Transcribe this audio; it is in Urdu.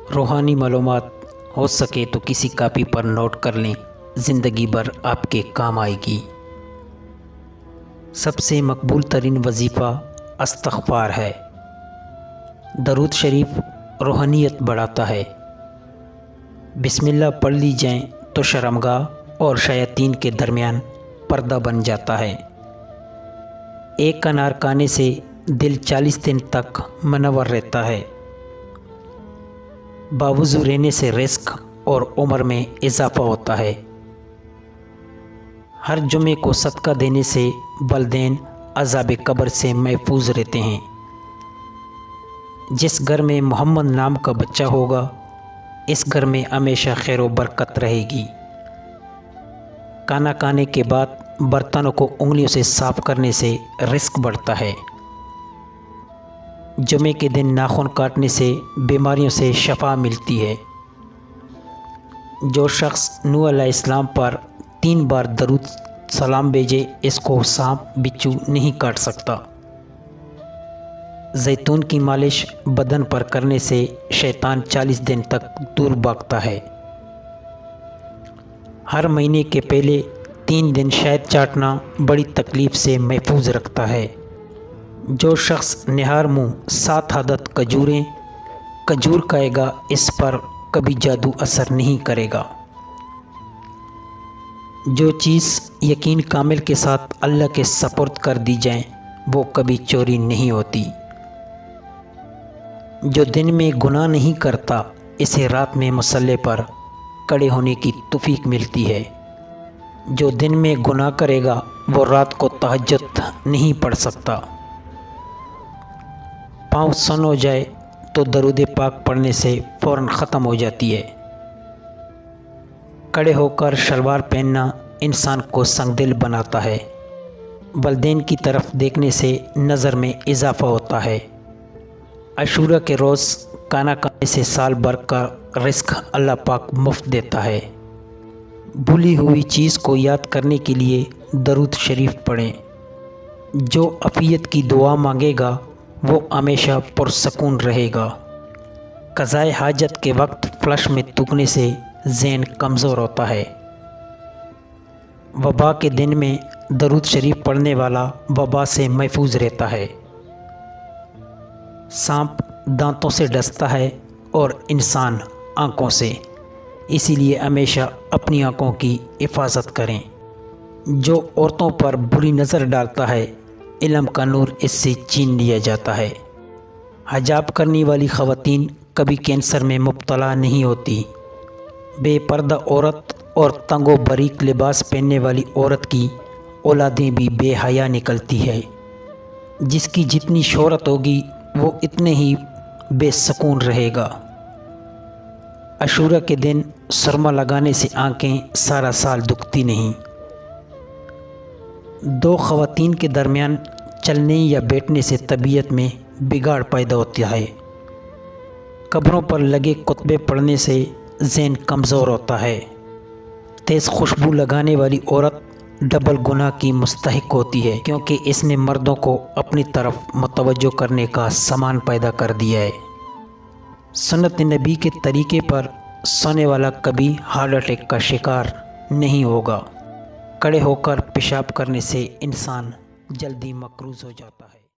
روحانی معلومات ہو سکے تو کسی کاپی پر نوٹ کر لیں، زندگی بھر آپ کے کام آئے گی۔ سب سے مقبول ترین وظیفہ استغفار ہے۔ درود شریف روحانیت بڑھاتا ہے۔ بسم اللہ پڑھ لی جائیں تو شرمگاہ اور شیاطین کے درمیان پردہ بن جاتا ہے۔ ایک انار کھانے سے دل 40 دن تک منور رہتا ہے۔ باوضو رہنے سے رزق اور عمر میں اضافہ ہوتا ہے۔ ہر جمعے کو صدقہ دینے سے والدین عذاب قبر سے محفوظ رہتے ہیں۔ جس گھر میں محمد نام کا بچہ ہوگا، اس گھر میں ہمیشہ خیر و برکت رہے گی۔ کھانا کھانے کے بعد برتنوں کو انگلیوں سے صاف کرنے سے رزق بڑھتا ہے۔ جمعے کے دن ناخن کاٹنے سے بیماریوں سے شفا ملتی ہے۔ جو شخص نوح علیہ السلام پر 3 بار درود سلام بھیجے، اس کو سانپ بچھو نہیں کاٹ سکتا۔ زیتون کی مالش بدن پر کرنے سے شیطان 40 دن تک دور بھاگتا ہے۔ ہر مہینے کے پہلے 3 دن شہد چاٹنا بڑی تکلیف سے محفوظ رکھتا ہے۔ جو شخص نہار منہ 7 عدد کھجور کھائے گا، اس پر کبھی جادو اثر نہیں کرے گا۔ جو چیز یقین کامل کے ساتھ اللہ کے سپرد کر دی جائیں، وہ کبھی چوری نہیں ہوتی۔ جو دن میں گناہ نہیں کرتا، اسے رات میں مصلی پر کھڑے ہونے کی توفیق ملتی ہے۔ جو دن میں گناہ کرے گا، وہ رات کو تہجد نہیں پڑھ سکتا۔ پاؤں سن ہو جائے تو درود پاک پڑھنے سے فوراً ختم ہو جاتی ہے۔ کھڑے ہو کر شلوار پہننا انسان کو سنگ دل بناتا ہے۔ والدین کی طرف دیکھنے سے نظر میں اضافہ ہوتا ہے۔ عاشورہ کے روز کھانا کھانے سے سال بھر کا رزق اللہ پاک مفت دیتا ہے۔ بھولی ہوئی چیز کو یاد کرنے کے لیے درود شریف پڑھیں۔ جو عافیت کی دعا مانگے گا، وہ ہمیشہ پرسکون رہے گا۔ قضاء حاجت کے وقت فلش میں تھوکنے سے ذہن کمزور ہوتا ہے۔ وبا کے دن میں درود شریف پڑھنے والا وبا سے محفوظ رہتا ہے۔ سانپ دانتوں سے ڈستا ہے اور انسان آنکھوں سے، اسی لیے ہمیشہ اپنی آنکھوں کی حفاظت کریں۔ جو عورتوں پر بری نظر ڈالتا ہے، علم کا نور اس سے چھین لیا جاتا ہے۔ حجاب کرنے والی خواتین کبھی کینسر میں مبتلا نہیں ہوتی۔ بے پردہ عورت اور تنگ و باریک لباس پہننے والی عورت کی اولادیں بھی بے حیا نکلتی ہے۔ جس کی جتنی شہرت ہوگی، وہ اتنے ہی بے سکون رہے گا۔ عاشورہ کے دن سرما لگانے سے آنکھیں سارا سال دکھتی نہیں۔ 2 خواتین کے درمیان چلنے یا بیٹھنے سے طبیعت میں بگاڑ پیدا ہوتا ہے۔ قبروں پر لگے خطبے پڑھنے سے ذہن کمزور ہوتا ہے۔ تیز خوشبو لگانے والی عورت ڈبل گناہ کی مستحق ہوتی ہے، کیونکہ اس نے مردوں کو اپنی طرف متوجہ کرنے کا سامان پیدا کر دیا ہے۔ سنت نبی کے طریقے پر سونے والا کبھی ہارٹ اٹیک کا شکار نہیں ہوگا۔ کھڑے ہو کر پیشاب کرنے سے انسان جلدی مقروض ہو جاتا ہے۔